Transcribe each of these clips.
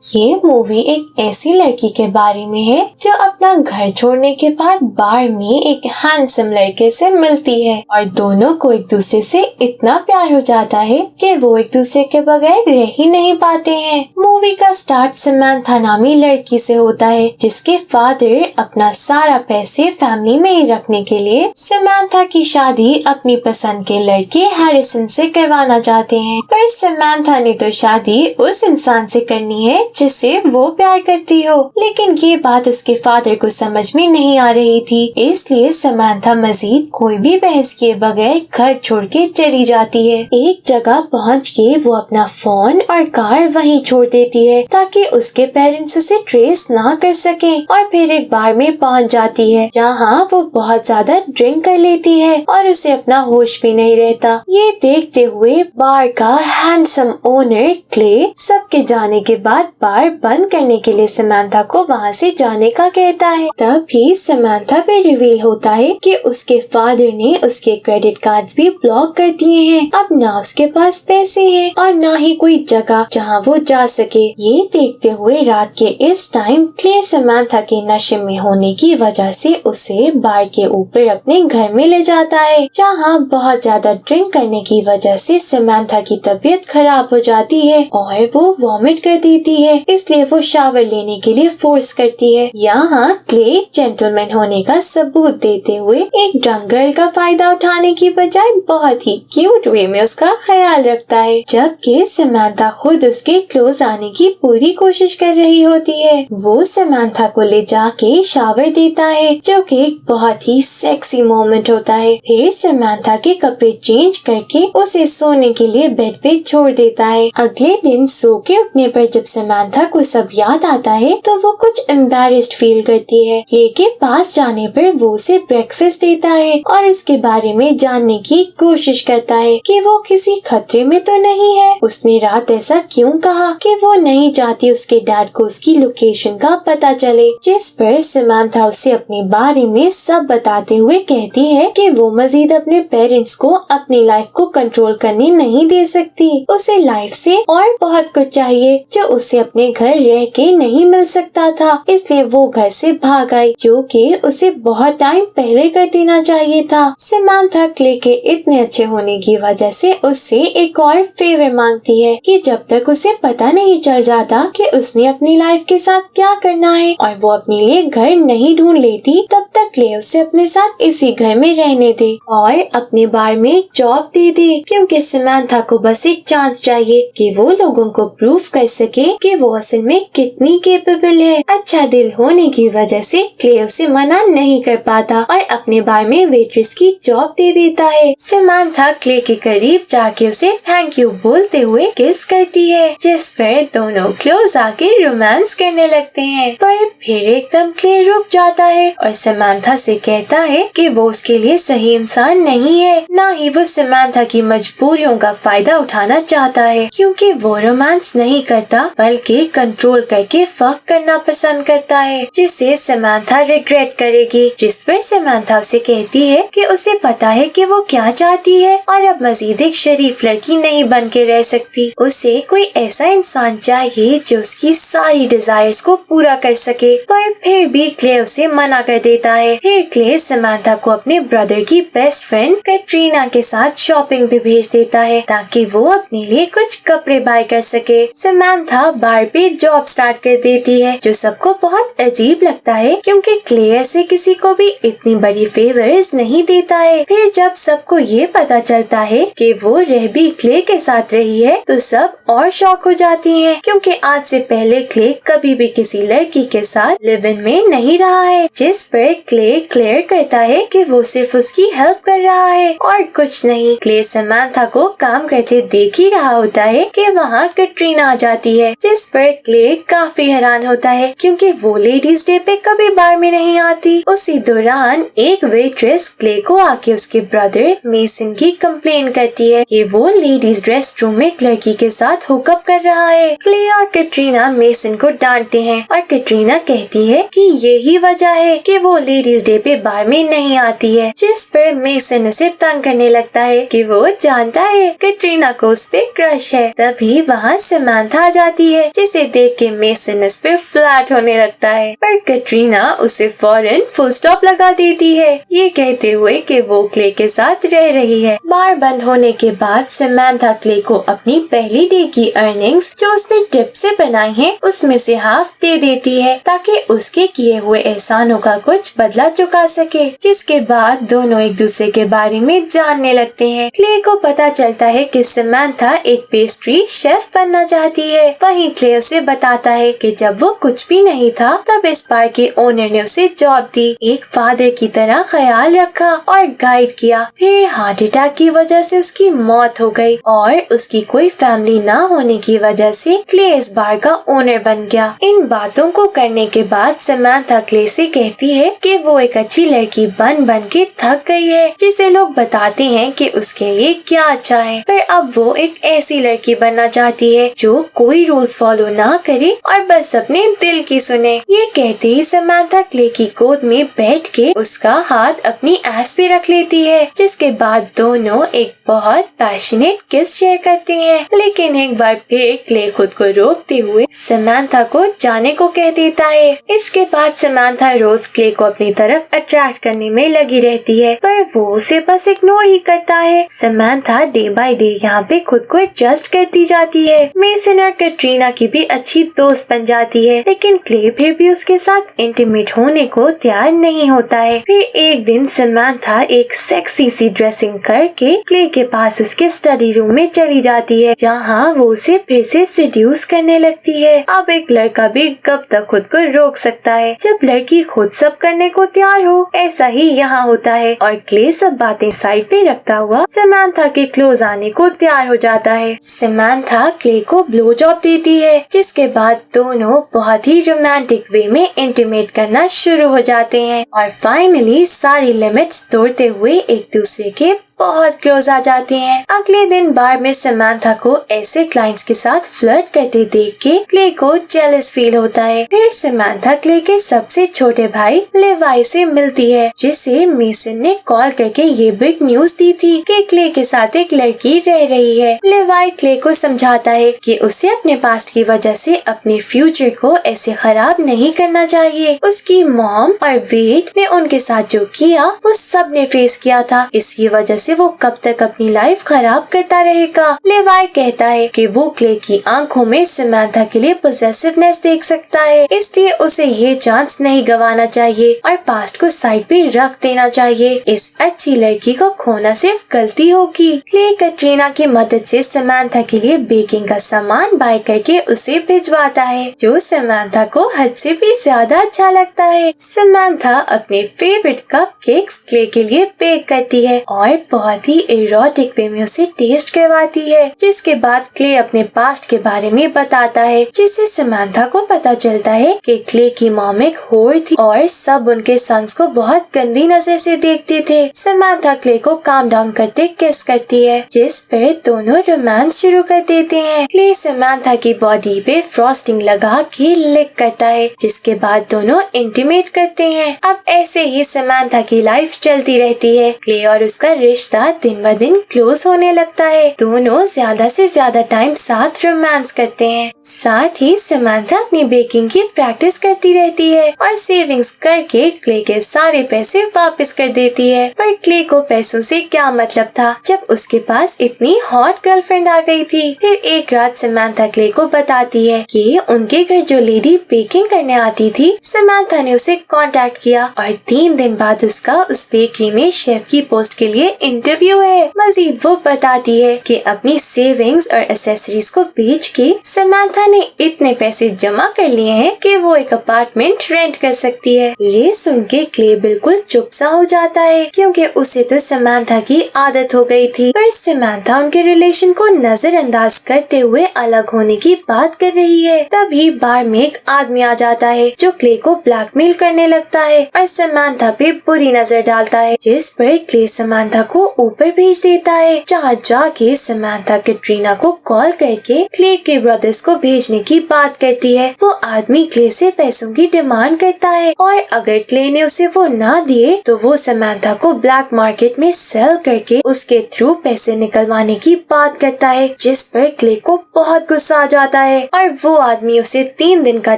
ये मूवी एक ऐसी लड़की के बारे में है जो अपना घर छोड़ने के बाद बार में एक हैंडसम लड़के से मिलती है और दोनों को एक दूसरे से इतना प्यार हो जाता है कि वो एक दूसरे के बगैर रह ही नहीं पाते हैं। मूवी का स्टार्ट समंथा नामी लड़की से होता है जिसके फादर अपना सारा पैसे फैमिली में ही रखने के लिए समंथा की शादी अपनी पसंद के लड़के हैरिसन से करवाना चाहते हैं। पर समंथा ने तो शादी उस इंसान से करनी है जिससे वो प्यार करती हो, लेकिन ये बात उसके फादर को समझ में नहीं आ रही थी। इसलिए समंथा मजीद कोई भी बहस किए बगैर घर छोड़ के चली जाती है। एक जगह पहुंच के वो अपना फोन और कार वहीं छोड़ देती है ताकि उसके पेरेंट्स उसे ट्रेस ना कर सके और फिर एक बार में पहुंच जाती है जहाँ वो बहुत ज्यादा ड्रिंक कर लेती है और उसे अपना होश भी नहीं रहता। ये देखते हुए बार का हैंडसम ओनर क्ले सबके जाने के बाद बार बंद करने के लिए समंथा को वहाँ से जाने का कहता है। तभी समंथा पे रिवील होता है कि उसके फादर ने उसके क्रेडिट कार्ड्स भी ब्लॉक कर दिए हैं। अब ना उसके पास पैसे हैं और ना ही कोई जगह जहाँ वो जा सके। ये देखते हुए रात के इस टाइम क्ले समंथा के नशे में होने की वजह से उसे बार के ऊपर अपने घर में ले जाता है जहाँ बहुत ज्यादा ड्रिंक करने की वजह से समंथा की तबीयत खराब हो जाती है और वो वॉमिट कर देती है। इसलिए वो शावर लेने के लिए फोर्स करती है। यहाँ क्ले जेंटलमैन होने का सबूत देते हुए एक ड्रंक गर्ल का फायदा उठाने की बजाय बहुत ही क्यूट वे में उसका ख्याल रखता है, जबकि समंथा खुद उसके क्लोज आने की पूरी कोशिश कर रही होती है। वो समंथा को ले जाके शावर देता है जो कि एक बहुत ही सेक्सी मोमेंट होता है। फिर समंथा के कपड़े चेंज करके उसे सोने के लिए बेड पे छोड़ देता है। अगले दिन सो के उठने पर जब समंथा को सब याद आता है तो वो कुछ एम्बैरेस्ड फील करती है। क्ले के पास जाने पर वो उसे ब्रेकफास्ट देता है और इसके बारे में जानने की कोशिश करता है कि वो किसी खतरे में तो नहीं है। उसने रात ऐसा क्यों कहा कि वो नहीं चाहती उसके डैड को उसकी लोकेशन का पता चले, जिस पर समंथा उसे अपने बारे में सब बताते हुए कहती है कि वो मजीद अपने पेरेंट्स को अपनी लाइफ को कंट्रोल करने नहीं दे सकती। उसे लाइफ से और बहुत कुछ चाहिए जो उसे अपने घर रह के नहीं मिल सकता था, इसलिए वो घर से भाग आई जो कि उसे बहुत टाइम पहले कर देना चाहिए था। समंथा क्ले के इतने अच्छे होने की वजह से उससे एक और फेवर मांगती है कि जब तक उसे पता नहीं चल जाता कि उसने अपनी लाइफ के साथ क्या करना है और वो अपने लिए घर नहीं ढूंढ लेती, तब तक क्ले उसे अपने साथ इसी घर में रहने दे और अपने बार में एक जॉब दे दे, क्योंकि समंथा को बस एक चांस चाहिए कि वो लोगों को प्रूव कर सके कि वो असल में कितनी कैपेबल है। अच्छा दिल होने की वजह से क्ले उसे मना नहीं कर पाता और अपने बार में वेट्रेस की जॉब दे देता है। समंथा क्ले के करीब जाके उसे थैंक यू बोलते हुए किस करती है, जिस पर दोनों क्लोज आके रोमांस करने लगते हैं। पर फिर एकदम क्ले रुक जाता है और समंथा से कहता है कि वो उसके लिए सही इंसान नहीं है, ना ही वो समंथा की मजबूरियों का फायदा उठाना चाहता है, क्योंकि वो रोमांस नहीं करता बल्कि कंट्रोल करके फक करना पसंद करता है, जिसे समंथा रिग्रेट करेगी। जिस पर समंथा उसे कहती है कि उसे पता है कि वो क्या चाहती है और अब मजीद एक शरीफ लड़की नहीं बन के रह सकती। उसे कोई ऐसा इंसान चाहिए जो उसकी सारी डिजायर्स को पूरा कर सके, पर फिर भी क्ले उसे मना कर देता है। फिर क्ले समंथा को अपने ब्रदर की बेस्ट फ्रेंड कैटरीना के साथ शॉपिंग पे भेज देता है ताकि वो अपने लिए कुछ कपड़े बाय कर सके। समंथा बार पे जॉब स्टार्ट कर देती है जो सबको बहुत अजीब लगता है, क्योंकि क्ले ऐसे किसी को भी इतनी बड़ी फेवर्स नहीं देता है। फिर जब सबको ये पता चलता है कि वो रहबी क्ले के साथ रही है तो सब और शॉक हो जाती हैं, क्योंकि आज से पहले क्ले कभी भी किसी लड़की के साथ लिव इन में नहीं रहा है। जिस पर क्ले क्लियर करता है कि वो सिर्फ उसकी हेल्प कर रहा है और कुछ नहीं। क्ले समंथा को काम करते देख ही रहा होता है कि वहाँ कैटरीना आ जाती है, जिस पर क्ले काफी हैरान होता है क्योंकि वो लेडीज डे पे कभी बार में नहीं आती। उसी दौरान एक वेट्रेस क्ले को आके उसके ब्रदर मेसन की कंप्लेन करती है कि वो लेडीज रेस्ट रूम में एक लड़की के साथ हुकअप कर रहा है। क्ले और कैटरीना मेसन को डांटते हैं और कैटरीना कहती है कि यही वजह है कि वो लेडीज डे पे बार में नहीं आती है, जिस पर मेसन उसे तंग करने लगता है कि वो जानता है कैटरीना को उस पे क्रश है। तभी वहाँ समंथा आ जाती है जिसे देख के मेसन इस पे फ्लैट होने लगता है, पर कैटरीना उसे फौरन फुल स्टॉप लगा देती है, ये कहते हुए कि वो क्ले के साथ रह रही है। बार बंद होने के बाद समंथा क्ले को अपनी पहली डे की अर्निंग्स जो उसने टिप से बनाई है उसमें से हाफ दे देती है ताकि उसके किए हुए एहसानों का कुछ बदला चुका सके, जिसके बाद दोनों एक दूसरे के बारे में जानने लगते हैं। क्ले को पता चलता है कि समंथा एक पेस्ट्री शेफ बनना चाहती है। वहीं क्ले उसे बताता है कि जब वो कुछ भी नहीं था तब इस बार के ओनर ने उसे जॉब दी, एक फादर की तरह ख्याल रखा और गाइड किया। फिर हार्ट अटैक की वजह से उसकी मौत हो गई और उसकी कोई फैमिली ना होने की वजह से क्ले इस बार का ओनर बन गया। इन बातों को करने के बाद समंथा क्ले से कहती है कि वो एक अच्छी लड़की बन के थक गई है, जिसे लोग बताते हैं कि उसके लिए क्या अच्छा है, पर अब वो एक ऐसी लड़की बनना चाहती है जो कोई रूल्स फॉलो ना करे और बस अपने दिल की सुने। ये कहते ही समंथा क्ले की गोद में बैठ के उसका हाथ अपनी एस पे रख लेती है, जिसके बाद दोनों एक बहुत पैशनेट किस शेयर करते हैं। लेकिन एक बार फिर क्ले खुद को रोकते हुए समंथा को जाने को कह देता है। इसके बाद समंथा रोज क्ले को अपनी तरफ अट्रैक्ट करने में लगी रहती है, पर वो उसे बस इग्नोर ही करता है। समंथा डे बाय डे यहाँ पे खुद को एडजस्ट करती जाती है। मेसन और कैटरीना की भी अच्छी दोस्त बन जाती है, लेकिन क्ले फिर भी उसके साथ इंटीमेट होने को तैयार नहीं होता है। फिर एक दिन समंथा एक सेक्सी सी ड्रेसिंग करके क्ले के पास उसके स्टडी रूम में चली जाती है, जहाँ वो उसे फिर से सेड्यूस करने लगती है। अब एक लड़का भी कब तक खुद को रोक सकता है, जब लड़की खुद सब करने को तैयार हो। ऐसा ही यहाँ होता है और क्ले सब बातें साइड पे रखता हुआ समंथा के क्लोज आने को तैयार हो जाता है। समंथा क्ले को ब्लो जॉब देती है, जिसके बाद दोनों बहुत ही रोमांटिक वे में इंटीमेट करना शुरू हो जाते हैं और फाइनली सारी लिमिट्स तोड़ते हुए एक दूसरे के बहुत क्लोज आ जाते हैं। अगले दिन बार में समंथा को ऐसे क्लाइंट्स के साथ फ्लर्ट करते देख के क्ले को जेलस फील होता है। फिर समंथा क्ले के सबसे छोटे भाई लेवाई से मिलती है, जिसे मेसन ने कॉल करके ये बिग न्यूज दी थी कि क्ले के साथ एक लड़की रह रही है। लेवाई क्ले को समझाता है कि उसे अपने पास्ट की वजह से अपने फ्यूचर को ऐसे खराब नहीं करना चाहिए। उसकी मॉम और वेट ने उनके साथ जो किया वो सब ने फेस किया था, इसकी वजह से वो कब तक अपनी लाइफ खराब करता रहेगा। लेवाई कहता है कि वो क्ले की आंखों में समंथा के लिए पोजेसिवनेस देख सकता है, इसलिए उसे ये चांस नहीं गंवाना चाहिए और पास्ट को साइड पे रख देना चाहिए। इस अच्छी लड़की को खोना सिर्फ गलती होगी। क्ले कैटरीना की मदद से समंथा के लिए बेकिंग का सामान बाय करके उसे भिजवाता है, जो समंथा को हद से भी ज्यादा अच्छा लगता है। समंथा अपने फेवरेट कपकेक्स क्ले के लिए बेक करती है और बहुत ही इरोटिक वे में उसे टेस्ट करवाती है, जिसके बाद क्ले अपने पास्ट के बारे में बताता है, जिससे समंथा को पता चलता है कि क्ले की मॉम एक होर थी और सब उनके सन्स को बहुत गंदी नजर से देखते थे। समंथा क्ले को काम डाउन करते किस करती है, जिस पर दोनों रोमांस शुरू कर देते हैं। क्ले समंथा की बॉडी पे फ्रॉस्टिंग लगा के लिक करता है, जिसके बाद दोनों इंटीमेट करते हैं। अब ऐसे ही समंथा की लाइफ चलती रहती है। क्ले और उसका रिश्ता दिन ब दिन क्लोज होने लगता है। दोनों ज्यादा से ज्यादा टाइम साथ रोमांस करते हैं। साथ ही समंथा अपनी बेकिंग की प्रैक्टिस करती रहती है और सेविंग्स करके क्ले के सारे पैसे वापस कर देती है। पर क्ले को पैसों से क्या मतलब था, जब उसके पास इतनी हॉट गर्लफ्रेंड आ गई थी। फिर एक रात समंथा क्ले को बताती है कि उनके घर जो लेडी बेकिंग करने आती थी, समंथा ने उसे कांटेक्ट किया और 3 दिन बाद उसका उस बेकरी में शेफ की पोस्ट के लिए इंटरव्यू है। मजीद वो बताती है कि अपनी सेविंग्स और एक्सेसरीज को बेच के समंथा ने इतने पैसे जमा कर लिए हैं कि वो एक अपार्टमेंट रेंट कर सकती है। ये सुन के क्ले बिल्कुल चुप सा हो जाता है, क्योंकि उसे तो समंथा की आदत हो गई थी। पर समंथा उनके रिलेशन को नजरअंदाज करते हुए अलग होने की बात कर रही है। तभी बार में एक आदमी आ जाता है जो क्ले को ब्लैकमेल करने लगता है और समंथा पे बुरी नजर डालता है, जिस पर क्ले समंथा को को ऊपर भेज देता है, जहाँ जाके समंथा कैटरीना को कॉल करके क्ले के ब्रदर्स को भेजने की बात करती है। वो आदमी क्ले से पैसों की डिमांड करता है और अगर क्ले ने उसे वो ना दिए तो वो समंथा को ब्लैक मार्केट में सेल करके उसके थ्रू पैसे निकलवाने की बात करता है, जिस पर क्ले को बहुत गुस्सा आ जाता है और वो आदमी उसे 3 दिन का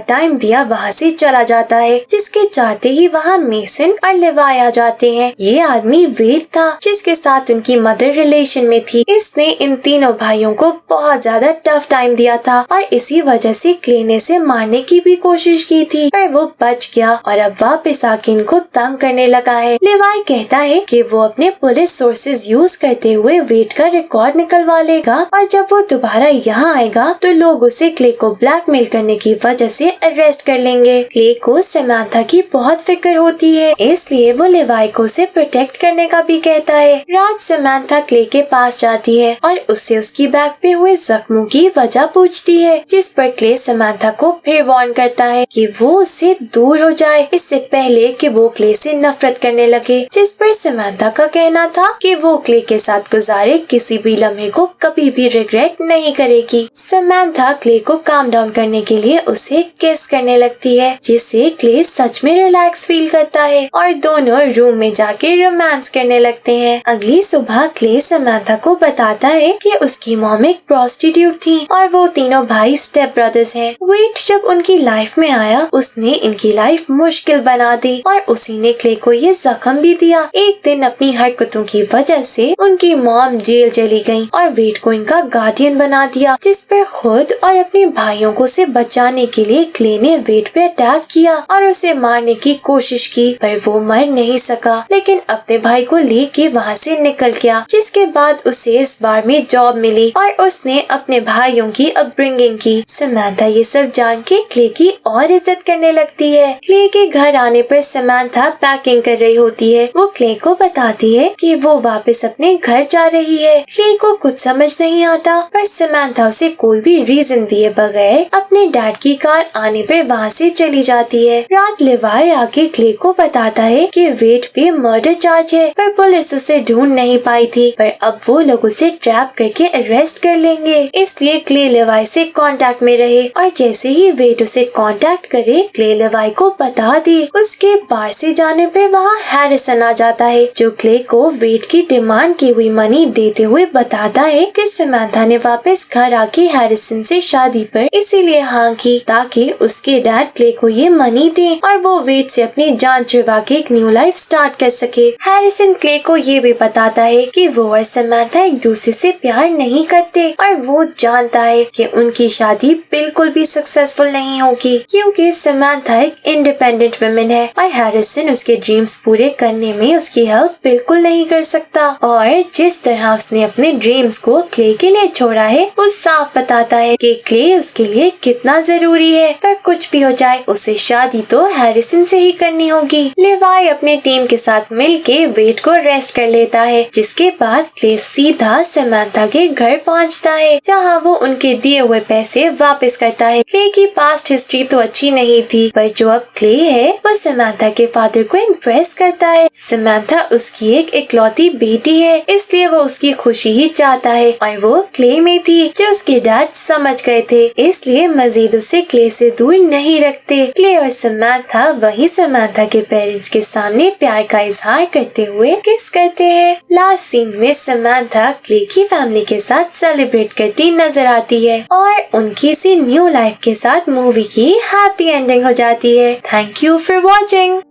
टाइम दिया वहाँ से चला जाता है। जिसके जाते ही वहाँ मेसन और लेवाई आ जाते हैं। ये आदमी वेड था, जिसके साथ उनकी मदर रिलेशन में थी। इसने इन तीनों भाइयों को बहुत ज्यादा टफ टाइम दिया था और इसी वजह से क्ले ने इसे मारने की भी कोशिश की थी, पर वो बच गया और अब वापस आके इनको तंग करने लगा है। लेवाई कहता है कि वो अपने पुलिस सोर्सेज यूज करते हुए वेड का रिकॉर्ड निकलवा लेगा और जब वो दोबारा यहाँ आएगा तो लोग उसे क्ले को ब्लैकमेल करने की वजह से अरेस्ट कर लेंगे। क्ले को समंथा की बहुत फिक्र होती है, इसलिए वो लेवाई को उसे प्रोटेक्ट करने का भी कहता है। रात समंथा क्ले के पास जाती है और उससे उसकी बैक पे हुए जख्मों की वजह पूछती है, जिस पर क्ले समंथा को फिर वार्न करता है कि वो उससे दूर हो जाए इससे पहले कि वो क्ले से नफरत करने लगे। जिस पर समंथा का कहना था कि वो क्ले के साथ गुजारे किसी भी लम्हे को कभी भी रिग्रेट नहीं करेगी। समंथा क्ले को काम डाउन करने के लिए उसे किस करने लगती है, जिससे क्ले सच में रिलैक्स फील करता है और दोनों रूम में जाके रोमांस करने लगते हैं। अगली सुबह क्ले समंथा को बताता है कि उसकी मॉम एक प्रोस्टिट्यूट थी और वो तीनों भाई स्टेप ब्रदर्स हैं। वेड जब उनकी लाइफ में आया उसने इनकी लाइफ मुश्किल बना दी और उसी ने क्ले को ये जख्म भी दिया। एक दिन अपनी हरकतों की वजह से उनकी मॉम जेल चली गई और वेड को इनका गार्डियन बना दिया, जिस पर खुद और अपने भाइयों को से बचाने के लिए क्ले ने वेड पे अटैक किया और उसे मारने की कोशिश की, पर वो मर नहीं सका लेकिन अपने भाई को लेके वहाँ से निकल गया। जिसके बाद उसे इस बार में जॉब मिली और उसने अपने भाइयों की अपब्रिंगिंग की। समंथा ये सब जान के क्ले की और इज्जत करने लगती है। क्ले के घर आने पर समंथा पैकिंग कर रही होती है। वो क्ले को बताती है कि वो वापस अपने घर जा रही है। क्ले को कुछ समझ नहीं आता, पर समंथा उसे कोई भी रीजन दिए बगैर अपने डैड की कार आने पर वहाँ से चली जाती है। रात लेवाई आके क्ले को बताता है कि वेड पे मर्डर चार्ज है, पर पुलिस उसे ढूंढ नहीं पाई थी, पर अब वो लोग उसे ट्रैप करके अरेस्ट कर लेंगे। इसलिए क्ले लेवाई से कांटेक्ट में रहे और जैसे ही वेड उसे कांटेक्ट करे क्ले लेवाई को बता दे। उसके बाहर से जाने पर वहाँ हैरिसन आ जाता है, जो क्ले को वेड की डिमांड की हुई मनी देते हुए बताता है कि समंथा ने वापस घर आके हैरिसन से शादी पर इसीलिए हाँ की ताकि उसके डैड क्ले को ये मनी दे और वो वेड से अपनी जान छुड़वा के एक न्यू लाइफ स्टार्ट कर सके। हैरिसन क्ले को ये भी बताता है कि वो और समंथा एक दूसरे से प्यार नहीं करते और वो जानता है कि उनकी शादी बिल्कुल भी सक्सेसफुल नहीं होगी, क्योंकि समंथा एक इंडिपेंडेंट वुमेन है और हैरिसन उसके ड्रीम्स पूरे करने में उसकी हेल्प बिल्कुल नहीं कर सकता। और जिस तरह उसने अपने ड्रीम्स को क्ले के लिए छोड़ा है वो साफ बताता है कि क्ले उसके लिए कितना जरूरी है। पर कुछ भी हो जाए उसे शादी तो हैरिसन से ही करनी होगी। लेवाई अपने टीम के साथ मिलके वेड को अरेस्ट कर लेता है, जिसके बाद क्ले सीधा समंथा के घर पहुंचता है, जहां वो उनके दिए हुए पैसे वापस करता है। क्ले की पास्ट हिस्ट्री तो अच्छी नहीं थी, पर जो अब क्ले है वो समंथा के फादर को इम्प्रेस करता है। समंथा उसकी एक इकलौती बेटी है, इसलिए वो उसकी खुशी ही चाहता है और वो क्ले में थी जो उसके डैड समझ गए थे, इसलिए मजीद उसे क्ले से दूर नहीं रखते। क्ले और समंथा वहीं समंथा के पेरेंट्स के सामने प्यार का इजहार करते हुए किस करते हैं। लास्ट सीन में समंथा क्ले की फैमिली के साथ सेलिब्रेट करती नजर आती है और उनकी सी न्यू लाइफ के साथ मूवी की हैप्पी एंडिंग हो जाती है। Thank you for watching.